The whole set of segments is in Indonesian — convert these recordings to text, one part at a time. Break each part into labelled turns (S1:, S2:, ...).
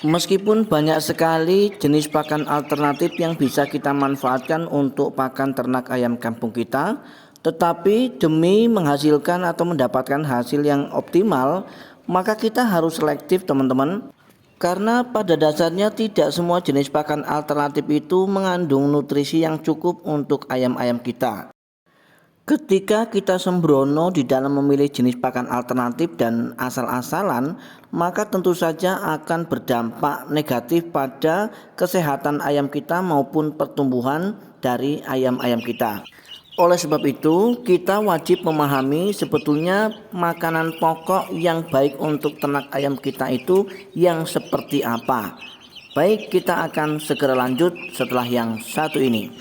S1: Meskipun banyak sekali jenis pakan alternatif yang bisa kita manfaatkan untuk pakan ternak ayam kampung kita, tetapi demi menghasilkan atau mendapatkan hasil yang optimal, maka kita harus selektif teman-teman. Karena pada dasarnya tidak semua jenis pakan alternatif itu mengandung nutrisi yang cukup untuk ayam-ayam kita. Ketika kita sembrono di dalam memilih jenis pakan alternatif dan asal-asalan, maka tentu saja akan berdampak negatif pada kesehatan ayam kita maupun pertumbuhan dari ayam-ayam kita. Oleh sebab itu, kita wajib memahami sebetulnya makanan pokok yang baik untuk ternak ayam kita itu yang seperti apa. Baik, kita akan segera lanjut setelah yang satu ini.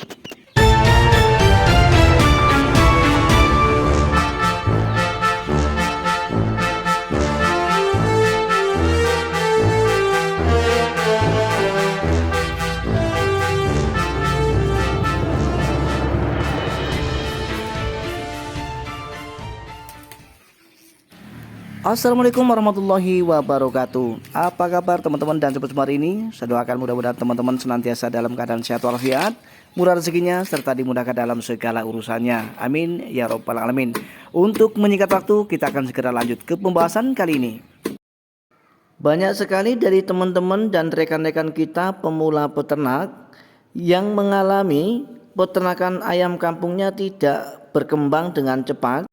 S1: Assalamualaikum warahmatullahi wabarakatuh. Apa kabar teman-teman dan sobat semua hari ini? Saya doakan mudah-mudahan teman-teman senantiasa dalam keadaan sehat walafiat, murah rezekinya, serta dimudahkan dalam segala urusannya. Amin ya robbal alamin. Untuk menyingkat waktu, kita akan segera lanjut ke pembahasan kali ini. Banyak sekali dari teman-teman dan rekan-rekan kita pemula peternak yang mengalami peternakan ayam kampungnya tidak berkembang dengan cepat,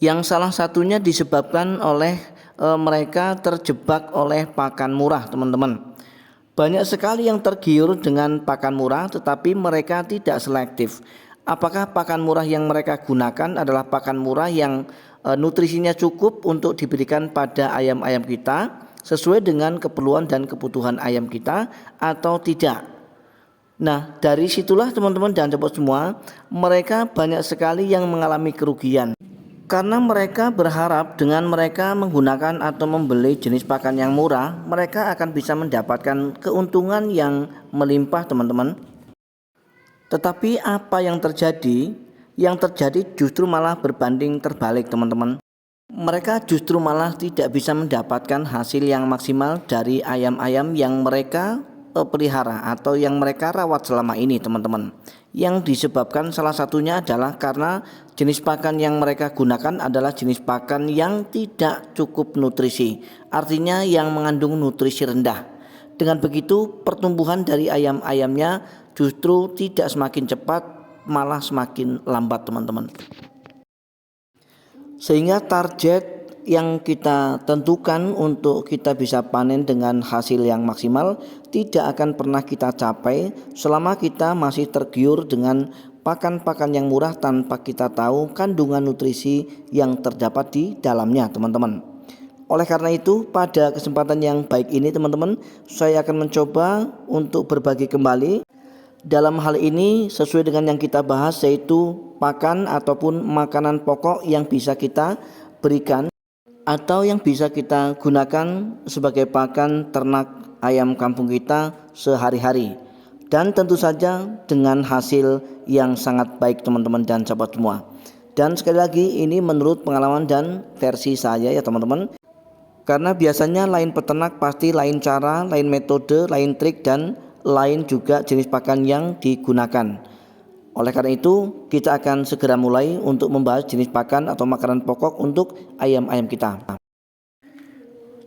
S1: yang salah satunya disebabkan oleh mereka terjebak oleh pakan murah teman-teman. Banyak sekali yang tergiur dengan pakan murah tetapi mereka tidak selektif. Apakah pakan murah yang mereka gunakan adalah pakan murah yang nutrisinya cukup untuk diberikan pada ayam-ayam kita sesuai dengan keperluan dan kebutuhan ayam kita atau tidak? Nah, dari situlah teman-teman dan sobat semua, mereka banyak sekali yang mengalami kerugian. Karena mereka berharap dengan mereka menggunakan atau membeli jenis pakan yang murah, mereka akan bisa mendapatkan keuntungan yang melimpah teman-teman. Tetapi apa yang terjadi? Yang terjadi justru malah berbanding terbalik teman-teman. Mereka justru malah tidak bisa mendapatkan hasil yang maksimal dari ayam-ayam yang mereka pelihara atau yang mereka rawat selama ini teman-teman. Yang disebabkan salah satunya adalah karena jenis pakan yang mereka gunakan adalah jenis pakan yang tidak cukup nutrisi, artinya yang mengandung nutrisi rendah. Dengan begitu pertumbuhan dari ayam-ayamnya justru tidak semakin cepat, malah semakin lambat teman-teman. Sehingga target yang kita tentukan untuk kita bisa panen dengan hasil yang maksimal tidak akan pernah kita capai selama kita masih tergiur dengan pakan-pakan yang murah tanpa kita tahu kandungan nutrisi yang terdapat di dalamnya teman-teman. Oleh karena itu pada kesempatan yang baik ini teman-teman, saya akan mencoba untuk berbagi kembali dalam hal ini sesuai dengan yang kita bahas, yaitu pakan ataupun makanan pokok yang bisa kita berikan atau yang bisa kita gunakan sebagai pakan ternak ayam kampung kita sehari-hari, dan tentu saja dengan hasil yang sangat baik teman-teman dan sahabat semua. Dan sekali lagi ini menurut pengalaman dan versi saya ya teman-teman, karena biasanya lain peternak pasti lain cara, lain metode, lain trik, dan lain juga jenis pakan yang digunakan. Oleh karena itu kita akan segera mulai untuk membahas jenis pakan atau makanan pokok untuk ayam-ayam kita.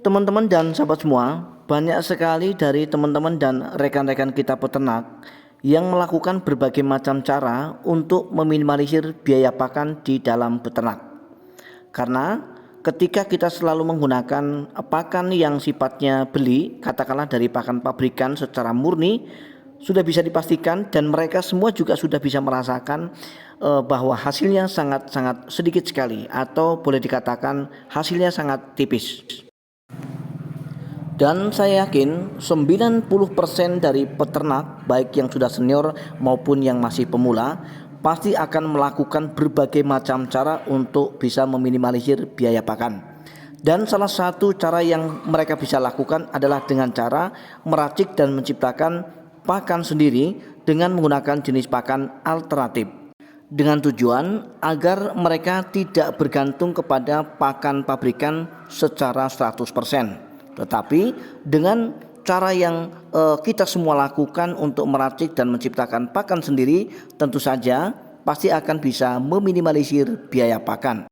S1: Teman-teman dan sahabat semua, banyak sekali dari teman-teman dan rekan-rekan kita peternak yang melakukan berbagai macam cara untuk meminimalisir biaya pakan di dalam beternak. Karena ketika kita selalu menggunakan pakan yang sifatnya beli, katakanlah dari pakan pabrikan secara murni, sudah bisa dipastikan dan mereka semua juga sudah bisa merasakan bahwa hasilnya sangat-sangat sedikit sekali, atau boleh dikatakan hasilnya sangat tipis. Dan saya yakin 90% dari peternak baik yang sudah senior maupun yang masih pemula pasti akan melakukan berbagai macam cara untuk bisa meminimalisir biaya pakan. Dan salah satu cara yang mereka bisa lakukan adalah dengan cara meracik dan menciptakan pakan sendiri dengan menggunakan jenis pakan alternatif, dengan tujuan agar mereka tidak bergantung kepada pakan pabrikan secara 100%, tetapi dengan cara yang kita semua lakukan untuk meracik dan menciptakan pakan sendiri, tentu saja pasti akan bisa meminimalisir biaya pakan.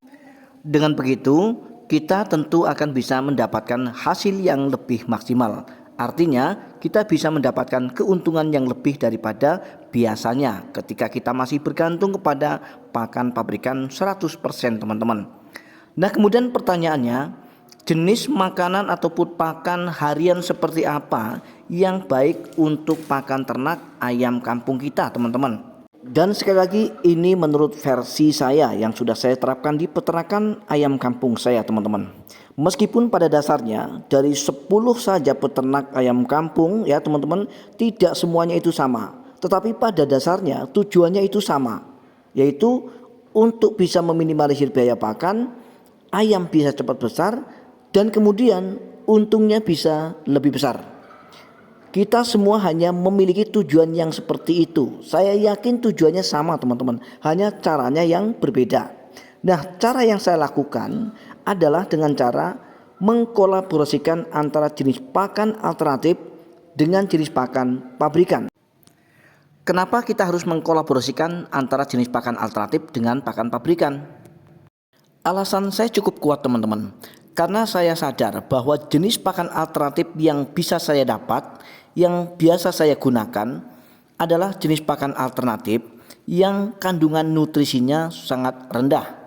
S1: Dengan begitu, kita tentu akan bisa mendapatkan hasil yang lebih maksimal. Artinya, kita bisa mendapatkan keuntungan yang lebih daripada biasanya ketika kita masih bergantung kepada pakan pabrikan 100%, teman-teman. Nah, kemudian pertanyaannya, jenis makanan ataupun pakan harian seperti apa yang baik untuk pakan ternak ayam kampung kita, teman-teman? Dan sekali lagi, ini menurut versi saya yang sudah saya terapkan di peternakan ayam kampung saya, teman-teman. Meskipun pada dasarnya dari 10 saja peternak ayam kampung ya teman-teman, tidak semuanya itu sama, tetapi pada dasarnya tujuannya itu sama, yaitu untuk bisa meminimalisir biaya pakan, ayam bisa cepat besar, dan kemudian untungnya bisa lebih besar. Kita semua hanya memiliki tujuan yang seperti itu. Saya yakin tujuannya sama, teman-teman, hanya caranya yang berbeda. Nah, cara yang saya lakukan adalah dengan cara mengkolaborasikan antara jenis pakan alternatif dengan jenis pakan pabrikan. Kenapa kita harus mengkolaborasikan antara jenis pakan alternatif dengan pakan pabrikan? Alasan saya cukup kuat, teman-teman, karena saya sadar bahwa jenis pakan alternatif yang bisa saya dapat, yang biasa saya gunakan adalah jenis pakan alternatif yang kandungan nutrisinya sangat rendah.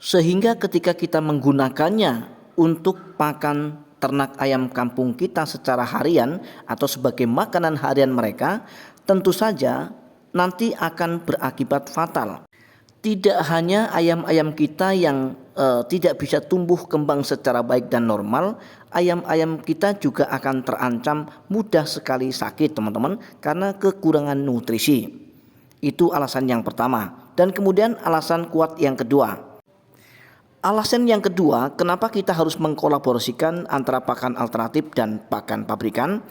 S1: Sehingga ketika kita menggunakannya untuk pakan ternak ayam kampung kita secara harian atau sebagai makanan harian mereka, tentu saja nanti akan berakibat fatal. Tidak hanya ayam-ayam kita yang tidak bisa tumbuh kembang secara baik dan normal, ayam-ayam kita juga akan terancam mudah sekali sakit, teman-teman, karena kekurangan nutrisi. Itu alasan yang pertama. Dan kemudian alasan kuat yang kedua. Alasan yang kedua, kenapa kita harus mengkolaborasikan antara pakan alternatif dan pakan pabrikan?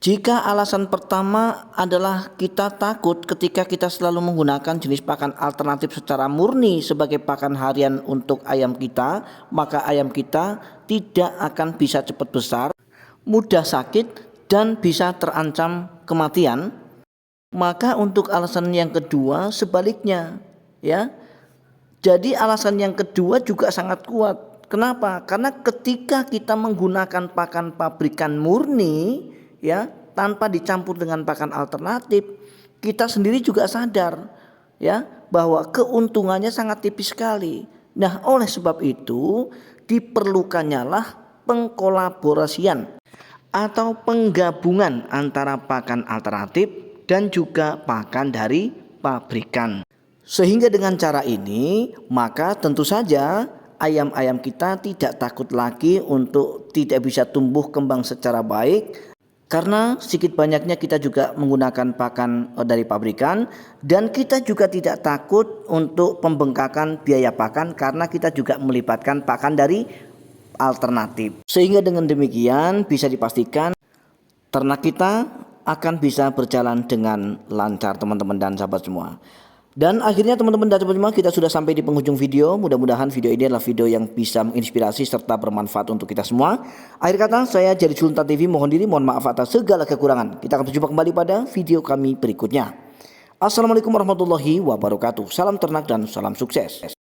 S1: Jika alasan pertama adalah kita takut ketika kita selalu menggunakan jenis pakan alternatif secara murni sebagai pakan harian untuk ayam kita, maka ayam kita tidak akan bisa cepat besar, mudah sakit, dan bisa terancam kematian. Maka untuk alasan yang kedua sebaliknya, ya. Jadi alasan yang kedua juga sangat kuat. Kenapa? Karena ketika kita menggunakan pakan pabrikan murni, ya, tanpa dicampur dengan pakan alternatif, kita sendiri juga sadar, ya, bahwa keuntungannya sangat tipis sekali. Nah, oleh sebab itu diperlukannya lah pengkolaborasian atau penggabungan antara pakan alternatif dan juga pakan dari pabrikan. Sehingga dengan cara ini, maka tentu saja ayam-ayam kita tidak takut lagi untuk tidak bisa tumbuh kembang secara baik, karena sedikit banyaknya kita juga menggunakan pakan dari pabrikan, dan kita juga tidak takut untuk pembengkakan biaya pakan karena kita juga melibatkan pakan dari alternatif. Sehingga dengan demikian bisa dipastikan ternak kita akan bisa berjalan dengan lancar, teman-teman dan sahabat semua. Dan akhirnya teman-teman dan sahabat semua, kita sudah sampai di penghujung video. Mudah-mudahan video ini adalah video yang bisa menginspirasi serta bermanfaat untuk kita semua. Akhir kata, saya Jari Sultan TV mohon diri, mohon maaf atas segala kekurangan. Kita akan berjumpa kembali pada video kami berikutnya. Assalamualaikum warahmatullahi wabarakatuh. Salam ternak dan salam sukses.